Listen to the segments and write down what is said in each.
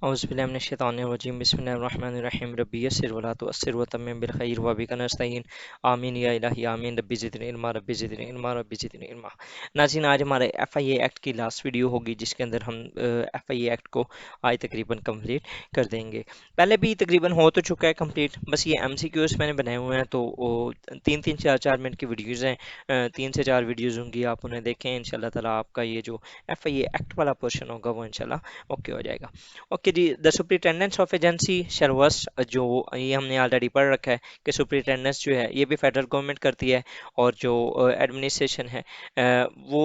औज़ुबिल्लाहि बिस्मिल्लाहिर्रहमानिर्रहीम रब्बी यस्सिर वला तुअस्सिर वतम्मिम बिल खैर व बिका नस्तईन आमीन या इलाही आमीन रब्बी ज़िदनी इल्मा रब्बी ज़िदनी इल्मा। नाज़रीन, आज हमारे एफआईए एक्ट की लास्ट वीडियो होगी जिसके अंदर हम एफआईए एक्ट को आज तकरीबन कंप्लीट कर देंगे। पहले भी तकरीबन हो तो चुका है कंप्लीट, बस ये एमसीक्यूज मैंने बनाए हुए हैं, तो वो 3-3 4-4 मिनट की वीडियोज़ हैं। 3 से 4 वीडियोज़ होंगी, आप उन्हें देखें। इंशाल्लाह ताला आपका ये जो एफआईए एक्ट वाला पोर्शन होगा वो इंशाल्लाह ओके हो जाएगा। ओके जी, the superintendents of agency shall work, जो ये हमने ऑलरेडी पढ़ रखा है कि सुपरिटेंडेंट्स जो है ये भी फेडरल गवर्नमेंट करती है, और जो एडमिनिस्ट्रेशन है वो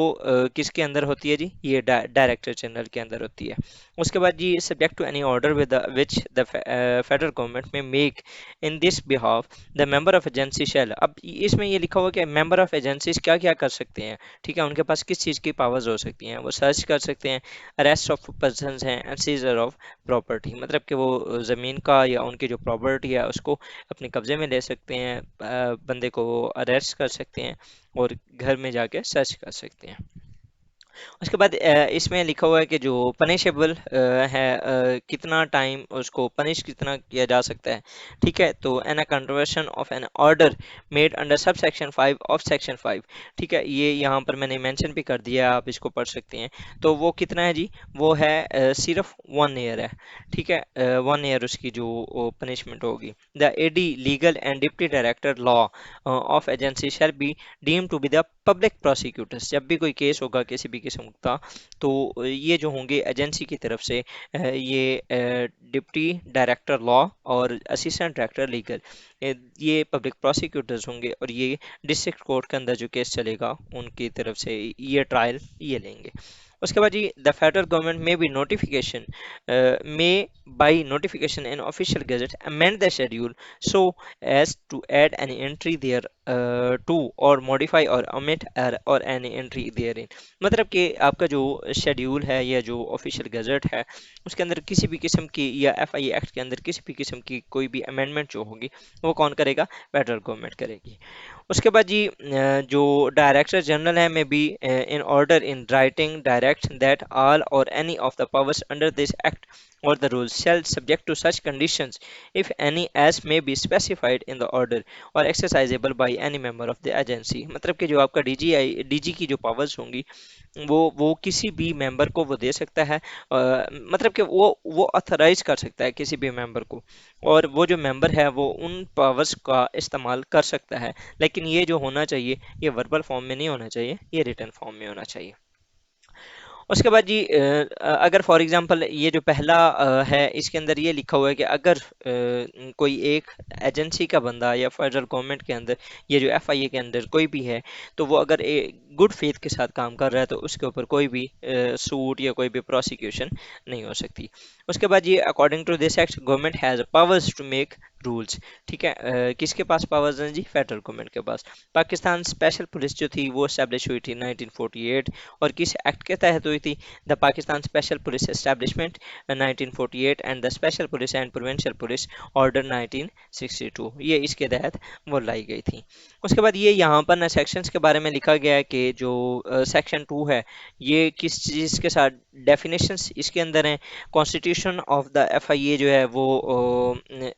किसके अंदर होती है जी? ये डायरेक्टर जनरल के अंदर होती है। उसके बाद जी, subject to any order with which the federal government may make in this behalf the member of agency shall. अब इसमें ये लिखा हुआ कि मेंबर ऑफ एजेंसीज क्या क्या कर सकते हैं, ठीक है, उनके पास किस चीज़ की पावर्स हो सकती हैं। वो सर्च कर सकते हैं, अरेस्ट ऑफ पर्सन्स हैं, एंड सीजर ऑफ प्रॉपर्टी, मतलब कि वो ज़मीन का या उनकी जो प्रॉपर्टी है उसको अपने कब्जे में ले सकते हैं, बंदे को अरेस्ट कर सकते हैं और घर में जाके सर्च कर सकते हैं। उसके बाद इसमें लिखा हुआ है कि जो पनिशेबल है, कितना टाइम उसको पनिश कितना किया जा सकता है, ठीक है। तो an a contravention of an order made under sub section 5 of section 5, ठीक है, ये यहाँ पर मैंने मेंशन भी कर दिया है, आप इसको पढ़ सकते हैं। तो वो कितना है जी? वो है सिर्फ 1 ईयर है, ठीक है। 1 ईयर उसकी जो पनिशमेंट होगी। The AD legal and deputy director law of agency shall be deem to be the public prosecutors. जब भी कोई केस होगा किसी भी किस्म का, तो ये जो होंगे एजेंसी की तरफ से, ये डिप्टी डायरेक्टर लॉ और असिस्टेंट डायरेक्टर लीगल, ये पब्लिक प्रोसिक्यूटर्स होंगे, और ये डिस्ट्रिक्ट कोर्ट के अंदर जो केस चलेगा उनकी तरफ से ये ट्रायल ये लेंगे। उसके बाद जी, the federal government may by notification may by notification in official gazette amend the schedule so as to add any entry there to or modify or omit or any entry therein। मतलब कि आपका जो schedule है या जो official gazette है उसके अंदर किसी भी किस्म की, या एफआई एक्ट के अंदर किसी भी किस्म की कोई भी अमेंडमेंट जो होगी वो कौन करेगा? फेडरल गवर्नमेंट करेगी। उसके बाद जी, जो डायरेक्टर जनरल है may be in order in writing direct that all or any of the powers under this act or the rules shall subject to such conditions if any as may be specified in the order or exercisable by any member of the agency। मतलब कि जो आपका DG की जो powers होंगी वो किसी भी मेंबर को वो दे सकता है, मतलब कि वो ऑथराइज कर सकता है किसी भी मेंबर को, और वो जो मेंबर है वो उन पावर्स का इस्तेमाल कर सकता है। लेकिन ये जो होना चाहिए ये वर्बल फॉर्म में नहीं होना चाहिए, ये रिटन फॉर्म में होना चाहिए। उसके बाद जी, अगर फॉर एग्जांपल ये जो पहला है इसके अंदर ये लिखा हुआ है कि अगर कोई एक एजेंसी का बंदा या फेडरल गवर्नमेंट के अंदर, ये जो एफआईए के अंदर कोई भी है, तो वो अगर गुड फेथ के साथ काम कर रहा है तो उसके ऊपर कोई भी सूट या कोई भी प्रोसिक्यूशन नहीं हो सकती। उसके बाद ये, according to this act government has powers to make rules, ठीक है। किसके पास पावर्स हैं जी? फेडरल गवर्नमेंट के पास। पाकिस्तान स्पेशल पुलिस जो थी वो एस्टेब्लिश हुई थी 1948, और किस एक्ट के तहत हुई थी? The Pakistan special police establishment 1948 and the special police and provincial police order 1962, ये इसके तहत वो लाई गई थी। उसके बाद ये यहाँ पर ना सेक्शंस के बारे में लिखा गया है कि जो सेक्शन 2 है ये किस चीज़ के साथ डेफिनेशंस इसके अंदर हैं। कॉन्स्टिट्यूशन ऑफ द एफआईए जो है वो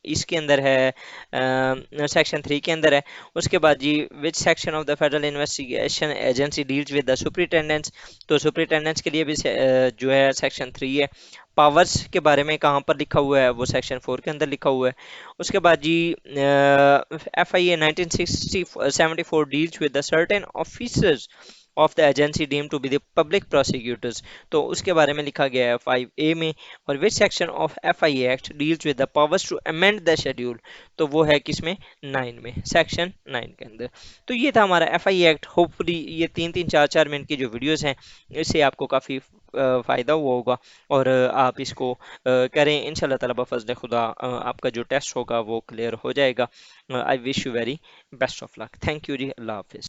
इसके अंदर है, सेक्शन 3 के अंदर है। उसके बाद जी, which section of the federal investigation agency deals with the superintendents, तो सुपरिटेंडेंट्स के लिए भी जो है सेक्शन 3 है। पावर्स के बारे में कहाँ पर लिखा हुआ है? वो सेक्शन 4 के अंदर लिखा हुआ है। उसके बाद जी, F I A 1974 deals with the certain officers of the agency deem to be the public prosecutors, तो उसके बारे में लिखा गया है 5A में। और which section of F I act deals with the powers to amend the schedule, तो वो है किसमें? 9 में, सेक्शन 9 के अंदर। तो ये था हमारा एफ आई एक्ट। होपफुली ये 3-3 4-4 मिनट की जो वीडियोस हैं इससे आपको काफ़ी फ़ायदा हुआ होगा, और आप इसको करें इंशाल्लाह ताला बफज़ल खुदा। आपका जो टेस्ट होगा वो क्लियर हो जाएगा। I wish you very best of luck. Thank you जी, अल्लाह हाफिज़।